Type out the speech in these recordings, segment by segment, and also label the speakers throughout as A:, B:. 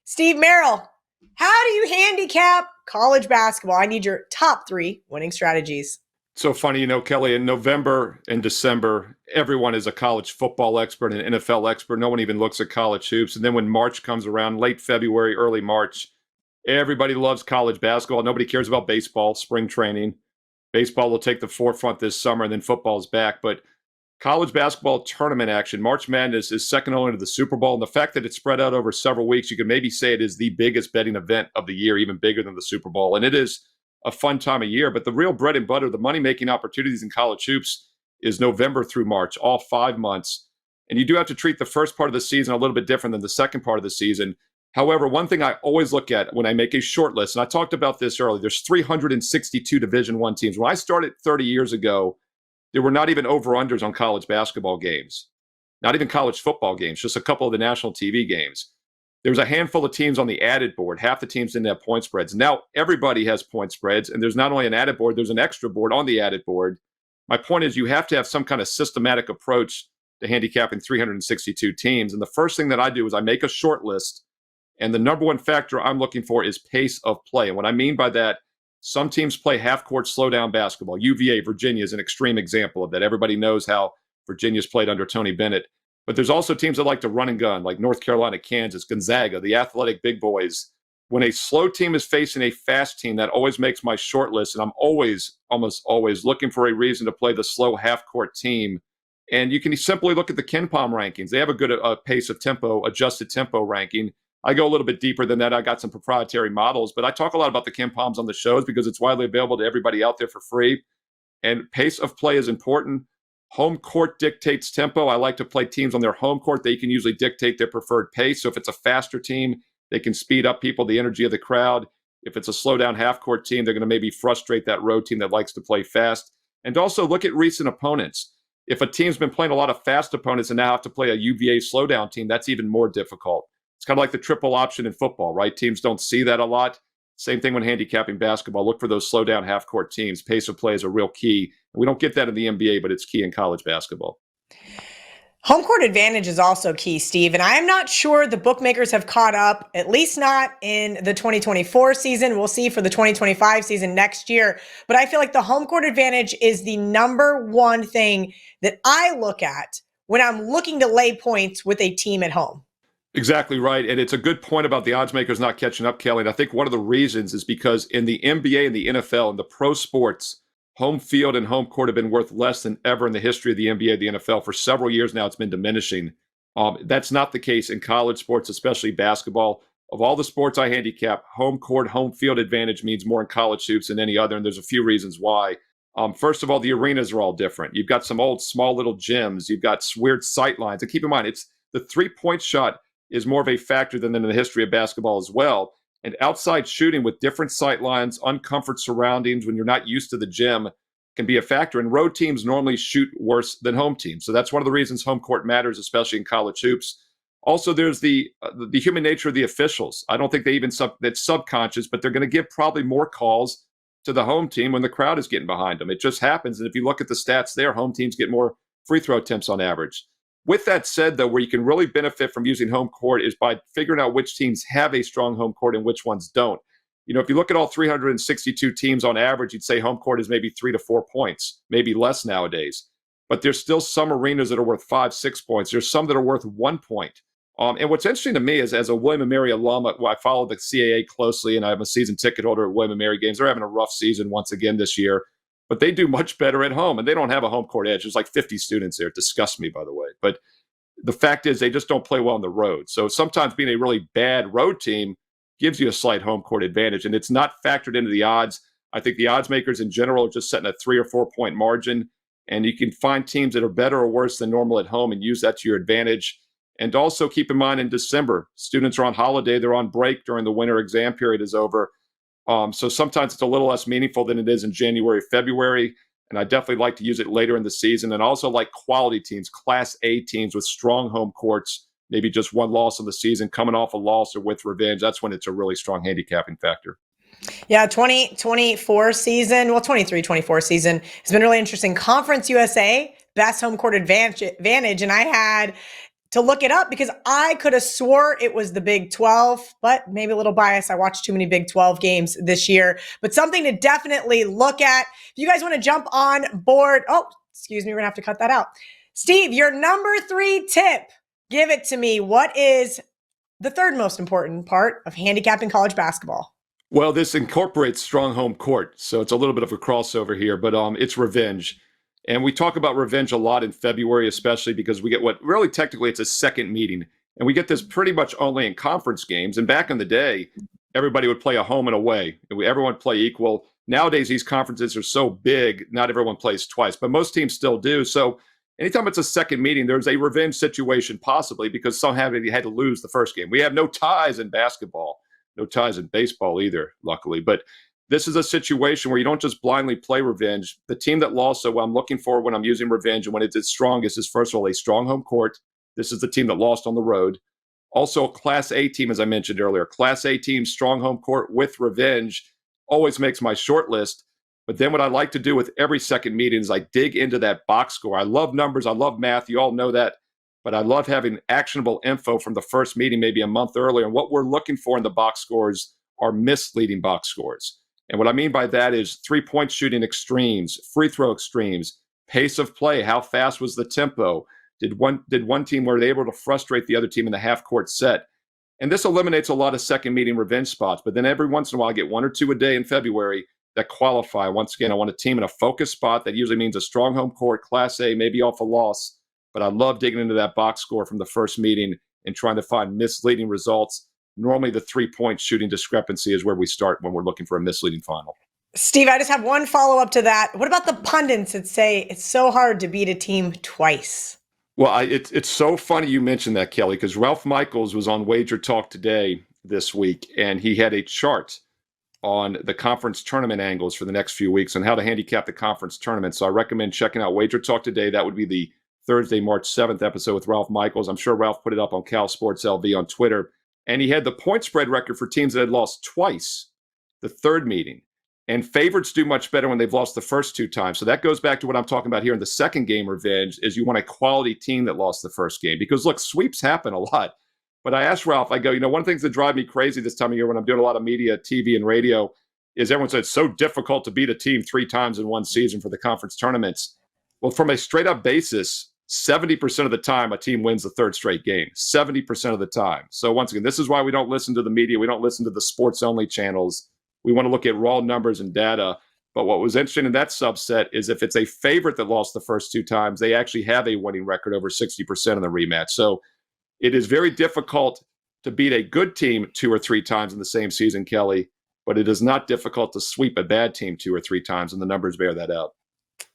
A: Steve Merrill, how do you handicap college basketball? I need your top 3 winning strategies.
B: So funny, Kelly, in November and December, everyone is a college football expert and an NFL expert. No one even looks at college hoops. And then when March comes around, late February, early March, everybody loves college basketball. Nobody cares about baseball, spring training. Baseball will take the forefront this summer, and then football's back. But college basketball tournament action, March Madness is second only to the Super Bowl. And the fact that it's spread out over several weeks, you can maybe say it is the biggest betting event of the year, even bigger than the Super Bowl. And it is a fun time of year. But the real bread and butter, the money-making opportunities in college hoops is November through March, all 5 months. And you do have to treat the first part of the season a little bit different than the second part of the season. However, one thing I always look at when I make a short list, and I talked about this earlier, there's 362 Division I teams. When I started 30 years ago, there were not even over-unders on college basketball games, not even college football games, just a couple of the national TV games. There was a handful of teams on the added board. Half the teams didn't have point spreads. Now everybody has point spreads, and there's not only an added board, there's an extra board on the added board. My point is you have to have some kind of systematic approach to handicapping 362 teams. And the first thing that I do is I make a short list, and the number one factor I'm looking for is pace of play. And what I mean by that, some teams play half-court slow-down basketball. UVA, Virginia is an extreme example of that. Everybody knows how Virginia's played under Tony Bennett. But there's also teams that like to run and gun, like North Carolina, Kansas, Gonzaga, the athletic big boys. When a slow team is facing a fast team, that always makes my short list, and I'm almost always looking for a reason to play the slow half-court team. And you can simply look at the KenPom rankings. They have a good pace of tempo, adjusted tempo ranking. I go a little bit deeper than that. I got some proprietary models, but I talk a lot about the KenPoms on the shows because it's widely available to everybody out there for free. And pace of play is important. Home court dictates tempo. I like to play teams on their home court. They can usually dictate their preferred pace. So if it's a faster team, they can speed up people, the energy of the crowd. If it's a slow down half court team, they're going to maybe frustrate that road team that likes to play fast. And also look at recent opponents. If a team's been playing a lot of fast opponents and now have to play a UVA slowdown team, that's even more difficult. It's kind of like the triple option in football, right? Teams don't see that a lot. Same thing when handicapping basketball. Look for those slow down half court teams. Pace of play is a real key. We don't get that in the NBA, but it's key in college basketball.
A: Home court advantage is also key, Steve, and I am not sure the bookmakers have caught up, at least not in the 2024 season. We'll see for the 2025 season next year. But I feel like the home court advantage is the number one thing that I look at when I'm looking to lay points with a team at home.
B: Exactly right. And it's a good point about the odds makers not catching up, Kelly. And I think one of the reasons is because in the NBA and the NFL and the pro sports, home field and home court have been worth less than ever in the history of the NBA and the NFL. For several years now, it's been diminishing. That's not the case in college sports, especially basketball. Of all the sports I handicap, home court, home field advantage means more in college hoops than any other. And there's a few reasons why. First of all, the arenas are all different. You've got some old, small little gyms. You've got weird sight lines. And keep in mind, it's the three-point shot is more of a factor than in the history of basketball as well. And outside shooting with different sight lines, uncomfort surroundings, when you're not used to the gym, can be a factor. And road teams normally shoot worse than home teams. So that's one of the reasons home court matters, especially in college hoops. Also, there's the human nature of the officials. I don't think they even that's subconscious, but they're going to give probably more calls to the home team when the crowd is getting behind them. It just happens. And if you look at the stats there, home teams get more free throw attempts on average. With that said, though, where you can really benefit from using home court is by figuring out which teams have a strong home court and which ones don't. If you look at all 362 teams on average, you'd say home court is maybe 3 to 4 points, maybe less nowadays. But there's still some arenas that are worth 5, 6 points. There's some that are worth 1 point. And what's interesting to me is, as a William & Mary alum, I follow the CAA closely, and I'm a season ticket holder at William & Mary games. They're having a rough season once again this year. But they do much better at home, and they don't have a home court edge. There's like 50 students there. It disgusts me, by the way. But the fact is they just don't play well on the road. So sometimes being a really bad road team gives you a slight home court advantage, and it's not factored into the odds. I think the odds makers in general are just setting a 3 or 4 point margin, and you can find teams that are better or worse than normal at home and use that to your advantage. And also keep in mind, in December, students are on holiday. They're on break during the winter exam period is over. So sometimes it's a little less meaningful than it is in January, February. And I definitely like to use it later in the season. And also like quality teams, Class A teams with strong home courts, maybe just one loss in the season, coming off a loss or with revenge. That's when it's a really strong handicapping factor.
A: Yeah, 2024 season, 23-24 season has been really interesting. Conference USA, best home court advantage. And I had to look it up because I could have swore it was the Big 12, but maybe a little bias. I watched too many Big 12 games this year, but something to definitely look at. If you guys want to jump on board, oh, excuse me, we're going to have to cut that out. Steve, your number 3 tip, give it to me. What is the third most important part of handicapping college basketball?
B: Well, this incorporates strong home court, so it's a little bit of a crossover here, but it's revenge. And we talk about revenge a lot in February, especially because we get what really technically it's a second meeting. And we get this pretty much only in conference games. And back in the day, everybody would play a home and away. Everyone play equal. Nowadays, these conferences are so big, not everyone plays twice, but most teams still do. So anytime it's a second meeting, there's a revenge situation possibly because somehow you had to lose the first game. We have no ties in basketball, no ties in baseball either, luckily. But this is a situation where you don't just blindly play revenge. The team that lost, so what I'm looking for when I'm using revenge and when it's its strongest is, first of all, a strong home court. This is the team that lost on the road. Also, a Class A team, as I mentioned earlier. Class A team, strong home court with revenge always makes my short list. But then what I like to do with every second meeting is I dig into that box score. I love numbers. I love math. You all know that. But I love having actionable info from the first meeting maybe a month earlier. And what we're looking for in the box scores are misleading box scores. And what I mean by that is 3-point shooting extremes, free throw extremes, pace of play, how fast was the tempo? Did one team, were they able to frustrate the other team in the half-court set? And this eliminates a lot of second meeting revenge spots. But then every once in a while, I get 1 or 2 a day in February that qualify. Once again, I want a team in a focused spot. That usually means a strong home court, Class A, maybe off a loss. But I love digging into that box score from the first meeting and trying to find misleading results. Normally, the 3-point shooting discrepancy is where we start when we're looking for a misleading final.
A: Steve, I just have one follow-up to that. What about the pundits that say it's so hard to beat a team twice?
B: Well, it's so funny you mentioned that, Kelly, because Ralph Michaels was on Wager Talk Today this week, and he had a chart on the conference tournament angles for the next few weeks and how to handicap the conference tournament. So I recommend checking out Wager Talk Today. That would be the Thursday, March 7th episode with Ralph Michaels. I'm sure Ralph put it up on Cal Sports LV on Twitter. And he had the point spread record for teams that had lost twice the third meeting. And favorites do much better when they've lost the first 2 times. So that goes back to what I'm talking about here in the second game revenge is you want a quality team that lost the first game. Because, look, sweeps happen a lot. But I asked Ralph, I go, one of the things that drive me crazy this time of year when I'm doing a lot of media, TV, and radio is everyone says it's so difficult to beat a team 3 times in one season for the conference tournaments. Well, from a straight-up basis, 70% of the time, a team wins the third straight game. 70% of the time. So once again, this is why we don't listen to the media. We don't listen to the sports-only channels. We want to look at raw numbers and data. But what was interesting in that subset is if it's a favorite that lost the first 2 times, they actually have a winning record over 60% in the rematch. So it is very difficult to beat a good team 2 or 3 times in the same season, Kelly. But it is not difficult to sweep a bad team 2 or 3 times, and the numbers bear that out.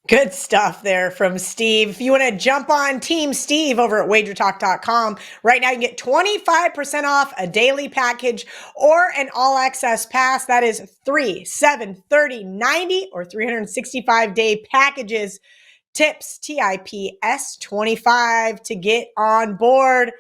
A: Good stuff there from Steve. If you want to jump on Team Steve over at wagertalk.com, right now you can get 25% off a daily package or an all-access pass. That is 3, 7, 30, 90, or 365-day packages. Tips, TIPS 25 to get on board.